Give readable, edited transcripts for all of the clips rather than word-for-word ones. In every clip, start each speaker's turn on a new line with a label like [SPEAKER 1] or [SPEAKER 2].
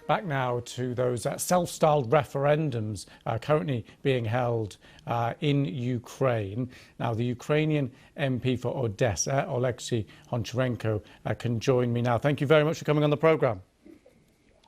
[SPEAKER 1] Back now to those self-styled referendums currently being held in Ukraine. Now, the Ukrainian MP for Odessa, Oleksiy Honcharenko, can join me now. Thank you very much for coming on the programme.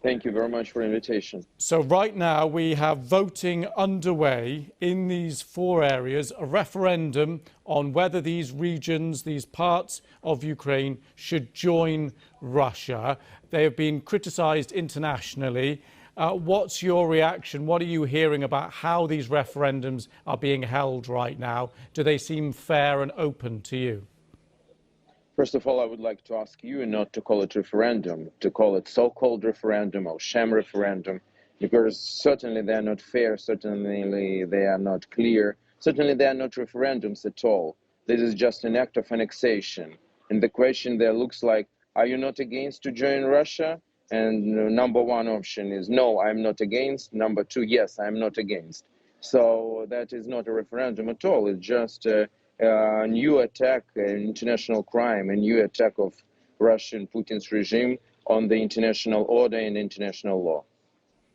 [SPEAKER 2] Thank you very much for the invitation.
[SPEAKER 1] So right now we have voting underway in these 4 areas, a referendum on whether these regions, these parts of Ukraine should join Russia. They have been criticised internationally. What's your reaction? What are you hearing about how these referendums are being held right now? Do they seem fair and open to you?
[SPEAKER 2] First of all, I would like to ask you not to call it referendum, to call it so-called referendum or sham referendum, because certainly they are not fair, certainly they are not clear, certainly they are not referendums at all. This is just an act of annexation. And the question there looks like, are you not against to join Russia? And number 1 option is no, I'm not against. Number 2, yes, I'm not against. So that is not a referendum at all. It's just a new attack, an international crime, a new attack of Russian Putin's regime on the international order and international law.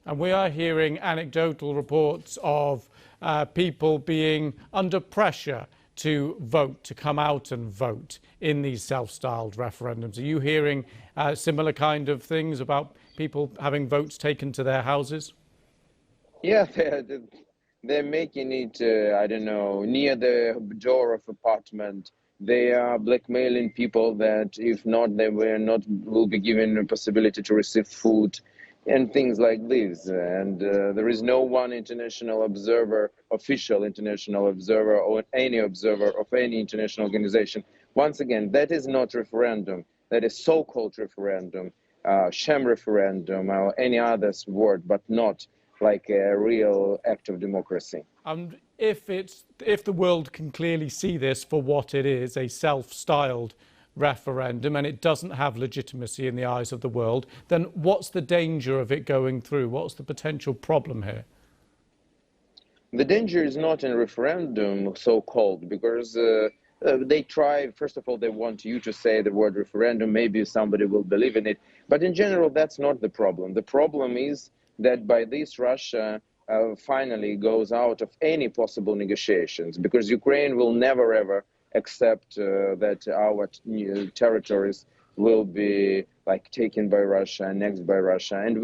[SPEAKER 1] And we are hearing anecdotal reports of people being under pressure to vote, to come out and vote in these self-styled referendums. Are you hearing similar kind of things about people having votes taken to their houses?
[SPEAKER 2] Yeah, they're making it, I don't know, near the door of apartment. They are blackmailing people that if not, they will be given a possibility to receive food and things like this. And there is no one international observer, official international observer, or any observer of any international organization. Once again, that is not referendum. That is so-called referendum, sham referendum, or any other word, but not like a real act of democracy.
[SPEAKER 1] And if the world can clearly see this for what it is, a self-styled referendum, and it doesn't have legitimacy in the eyes of the world, then what's the danger of it going through? What's the potential problem here?
[SPEAKER 2] The danger is not in referendum, so-called, because they try, first of all, they want you to say the word referendum, maybe somebody will believe in it. But in general, that's not the problem. The problem is that by this Russia finally goes out of any possible negotiations, because Ukraine will never ever accept that our territories will be like taken by Russia, annexed by Russia. And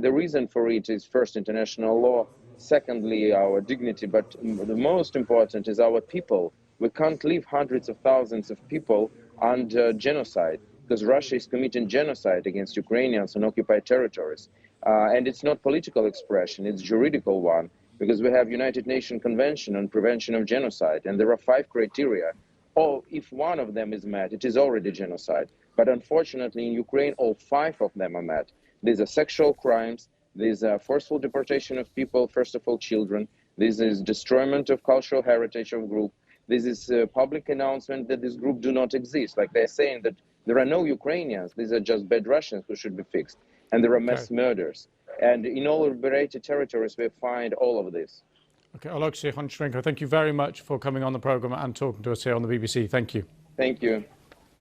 [SPEAKER 2] the reason for it is first international law, secondly our dignity, but the most important is our people. We can't leave hundreds of thousands of people under genocide, because Russia is committing genocide against Ukrainians on occupied territories. And it's not political expression, it's juridical one, because we have United Nations Convention on Prevention of Genocide, and there are 5 criteria. If one of them is met, it is already genocide. But unfortunately, in Ukraine, all 5 of them are met. These are sexual crimes, these are forceful deportation of people, first of all children, this is destroyment of cultural heritage of group, this is a public announcement that this group do not exist. Like they're saying that there are no Ukrainians, these are just bad Russians who should be fixed. And there are mass murders. And in all liberated territories, we find all of this.
[SPEAKER 1] Okay, Oleksiy Honcharenko, thank you very much for coming on the programme and talking to us here on the BBC. Thank you.
[SPEAKER 2] Thank you.